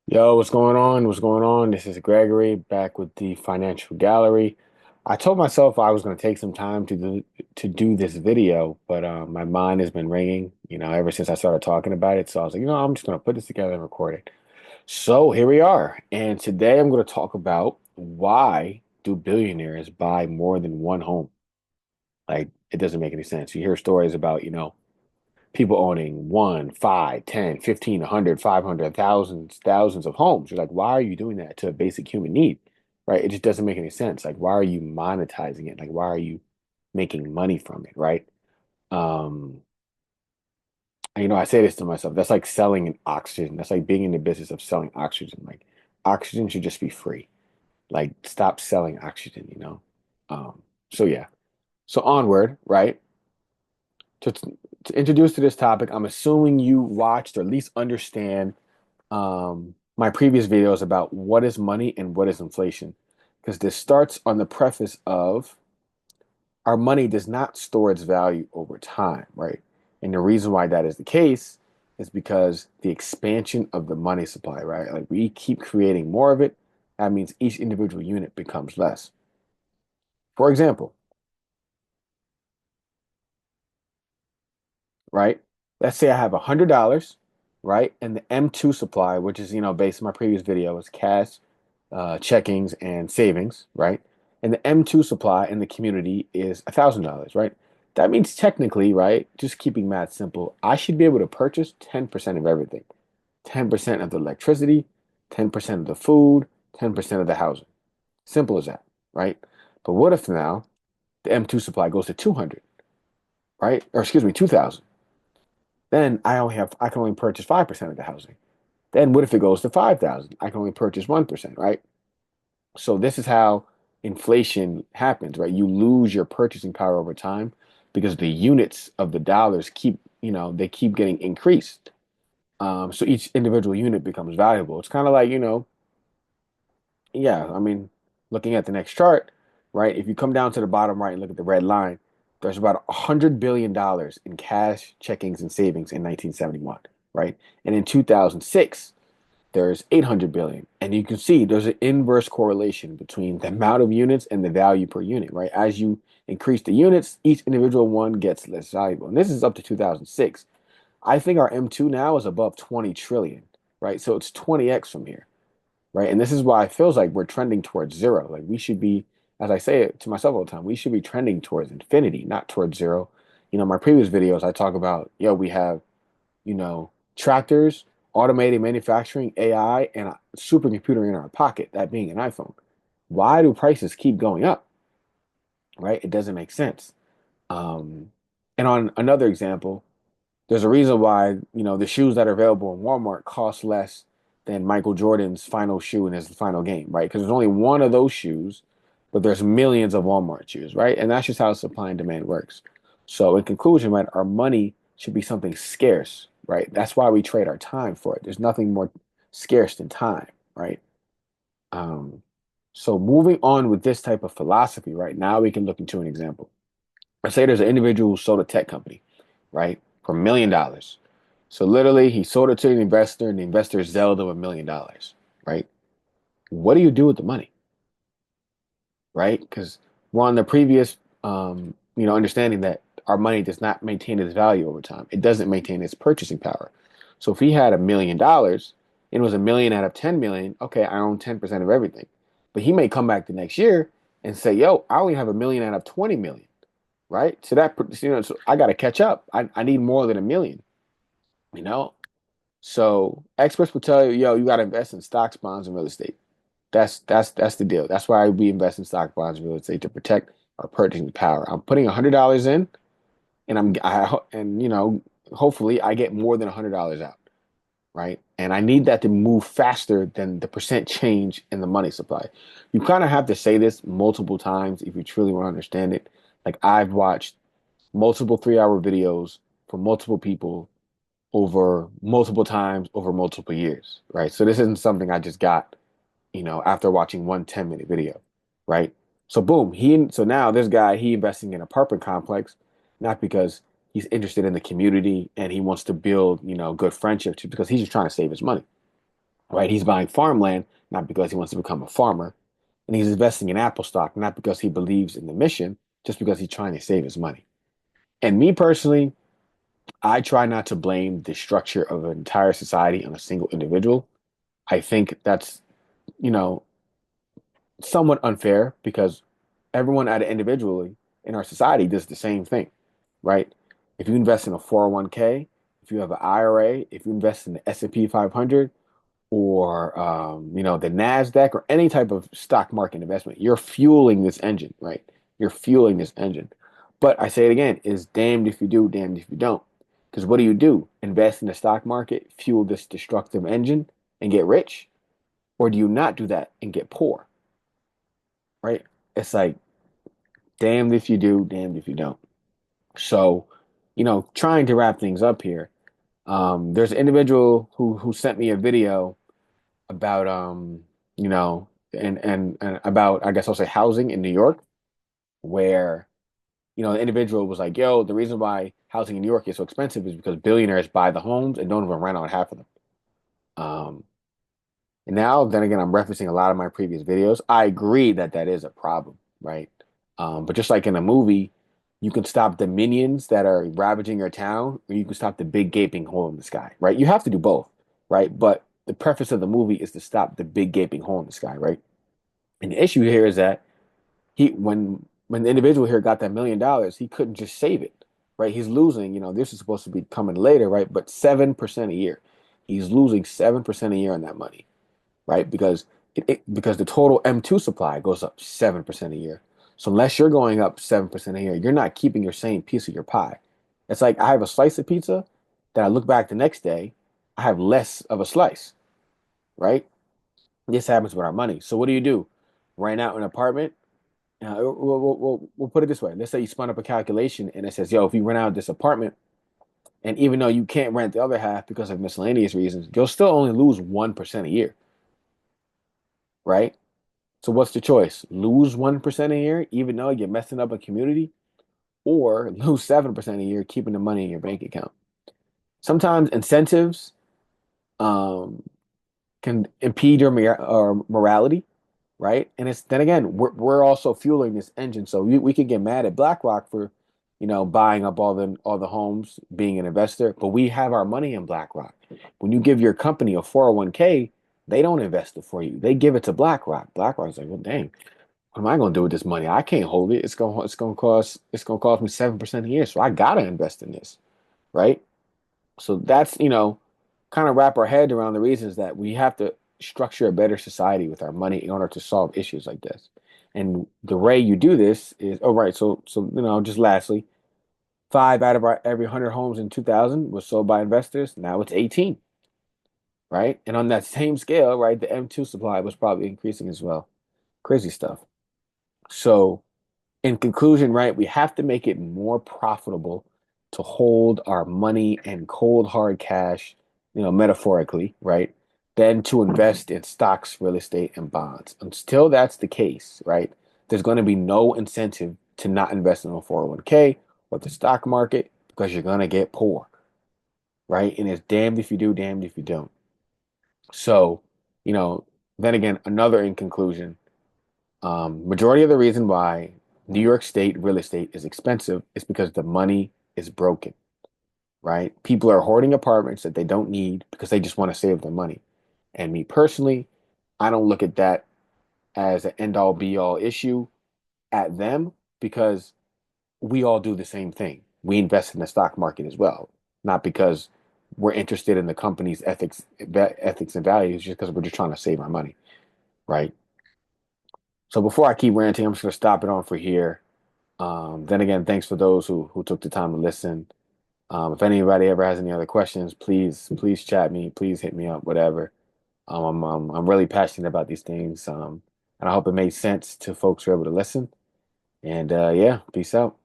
Yo, what's going on? What's going on? This is Gregory back with the Financial Gallery. I told myself I was going to take some time to do this video, but my mind has been ringing, ever since I started talking about it. So I was like, I'm just going to put this together and record it. So here we are. And today I'm going to talk about why do billionaires buy more than one home? Like, it doesn't make any sense. You hear stories about, people owning one, five, 10, 15, 100, 500, thousands of homes. You're like, why are you doing that to a basic human need? Right? It just doesn't make any sense. Like, why are you monetizing it? Like, why are you making money from it? Right? Um, and, I say this to myself. That's like selling an oxygen. That's like being in the business of selling oxygen. Like, oxygen should just be free. Like, stop selling oxygen. So yeah. So onward, right? To introduce to this topic, I'm assuming you watched or at least understand my previous videos about what is money and what is inflation. Because this starts on the preface of our money does not store its value over time, right? And the reason why that is the case is because the expansion of the money supply, right? Like we keep creating more of it. That means each individual unit becomes less. For example, right? Let's say I have $100, right? And the M2 supply, which is, based on my previous video, is cash, checkings, and savings, right? And the M2 supply in the community is $1,000, right? That means technically, right? Just keeping math simple, I should be able to purchase 10% of everything. 10% of the electricity, 10% of the food, 10% of the housing. Simple as that, right? But what if now the M2 supply goes to 200, right? Or excuse me, 2,000. Then I can only purchase 5% of the housing. Then what if it goes to 5,000? I can only purchase 1%, right? So this is how inflation happens, right? You lose your purchasing power over time because the units of the dollars they keep getting increased. So each individual unit becomes valuable. It's kind of like, yeah, I mean, looking at the next chart, right? If you come down to the bottom right and look at the red line, there's about $100 billion in cash, checkings, and savings in 1971, right? And in 2006, there's 800 billion. And you can see there's an inverse correlation between the amount of units and the value per unit, right? As you increase the units, each individual one gets less valuable. And this is up to 2006. I think our M2 now is above 20 trillion, right? So it's 20x from here, right? And this is why it feels like we're trending towards zero. Like we should be, as I say it to myself all the time, we should be trending towards infinity, not towards zero. My previous videos, I talk about, we have, tractors, automated manufacturing, AI, and a supercomputer in our pocket, that being an iPhone. Why do prices keep going up, right? It doesn't make sense. Um, and on another example, there's a reason why, the shoes that are available in Walmart cost less than Michael Jordan's final shoe in his final game, right? Because there's only one of those shoes, but there's millions of Walmart shoes, right? And that's just how supply and demand works. So in conclusion, right, our money should be something scarce, right? That's why we trade our time for it. There's nothing more scarce than time, right? Um, so moving on with this type of philosophy, right? Now we can look into an example. Let's say there's an individual who sold a tech company, right, for $1 million. So literally, he sold it to an investor, and the investor zelled him $1 million, right? What do you do with the money, right? Because we're on the previous, understanding that our money does not maintain its value over time. It doesn't maintain its purchasing power. So if he had $1 million and it was a million out of 10 million, okay, I own 10% of everything. But he may come back the next year and say, yo, I only have a million out of 20 million, right? So so I got to catch up. I need more than a million, you know? So experts will tell you, yo, you got to invest in stocks, bonds, and real estate. That's the deal. That's why we invest in stock, bonds, and real estate to protect our purchasing power. I'm putting $100 in, and hopefully I get more than $100 out, right? And I need that to move faster than the percent change in the money supply. You kind of have to say this multiple times if you truly want to understand it. Like I've watched multiple 3-hour videos from multiple people over multiple times over multiple years, right? So this isn't something I just got, after watching one 10-minute video, right? So boom, so now this guy, he investing in an apartment complex, not because he's interested in the community and he wants to build, good friendships, because he's just trying to save his money. right? He's buying farmland not because he wants to become a farmer, and he's investing in Apple stock not because he believes in the mission, just because he's trying to save his money. And me personally, I try not to blame the structure of an entire society on a single individual. I think that's, you know, somewhat unfair because everyone at individually in our society does the same thing, right? If you invest in a 401k, if you have an IRA, if you invest in the S&P 500 or the Nasdaq or any type of stock market investment, you're fueling this engine, right? You're fueling this engine. But I say it again, is damned if you do, damned if you don't. Because what do? Invest in the stock market, fuel this destructive engine and get rich? Or do you not do that and get poor, right? It's like damned if you do, damned if you don't. So, trying to wrap things up here, there's an individual who sent me a video about and about, I guess I'll say, housing in New York, where the individual was like, yo, the reason why housing in New York is so expensive is because billionaires buy the homes and don't even rent out half of them. Um, And now, then again, I'm referencing a lot of my previous videos. I agree that that is a problem, right? But just like in a movie, you can stop the minions that are ravaging your town, or you can stop the big gaping hole in the sky, right? You have to do both, right? But the preface of the movie is to stop the big gaping hole in the sky, right? And the issue here is that when the individual here got that $1 million, he couldn't just save it, right? He's losing, this is supposed to be coming later, right? But 7% a year. He's losing 7% a year on that money, right? Because the total M2 supply goes up 7% a year. So unless you're going up 7% a year, you're not keeping your same piece of your pie. It's like I have a slice of pizza that I look back the next day, I have less of a slice, right? This happens with our money. So what do? Rent out an apartment? We'll put it this way. Let's say you spun up a calculation and it says, yo, if you rent out this apartment, and even though you can't rent the other half because of miscellaneous reasons, you'll still only lose 1% a year, right? So what's the choice? Lose 1% a year, even though you're messing up a community, or lose 7% a year, keeping the money in your bank account. Sometimes incentives um, can impede your morality, right? And it's then again, we're also fueling this engine. So we could get mad at BlackRock for, buying up all the homes, being an investor, but we have our money in BlackRock. When you give your company a 401k, they don't invest it for you. They give it to BlackRock. BlackRock's like, well, dang, what am I gonna do with this money? I can't hold it. It's gonna cost me 7% a year. So I gotta invest in this, right? So that's, kind of wrap our head around the reasons that we have to structure a better society with our money in order to solve issues like this. And the way you do this is, oh right, so just lastly, five out of our every 100 homes in 2000 was sold by investors. Now it's 18, right? And on that same scale, right, the M2 supply was probably increasing as well. Crazy stuff. So in conclusion, right, we have to make it more profitable to hold our money and cold hard cash, metaphorically, right, than to invest in stocks, real estate, and bonds. Until that's the case, right, there's going to be no incentive to not invest in a 401k or the stock market because you're going to get poor, right? And it's damned if you do, damned if you don't. So, you know, then again, another in conclusion, majority of the reason why New York State real estate is expensive is because the money is broken, right? People are hoarding apartments that they don't need because they just want to save their money. And me personally, I don't look at that as an end all be all issue at them because we all do the same thing. We invest in the stock market as well, not because we're interested in the company's ethics and values, just because we're just trying to save our money, right? So before I keep ranting, I'm just gonna stop it on for here. Then again, thanks for those who took the time to listen. If anybody ever has any other questions, please chat me, please hit me up, whatever. I'm really passionate about these things, and I hope it made sense to folks who are able to listen. And yeah, peace out.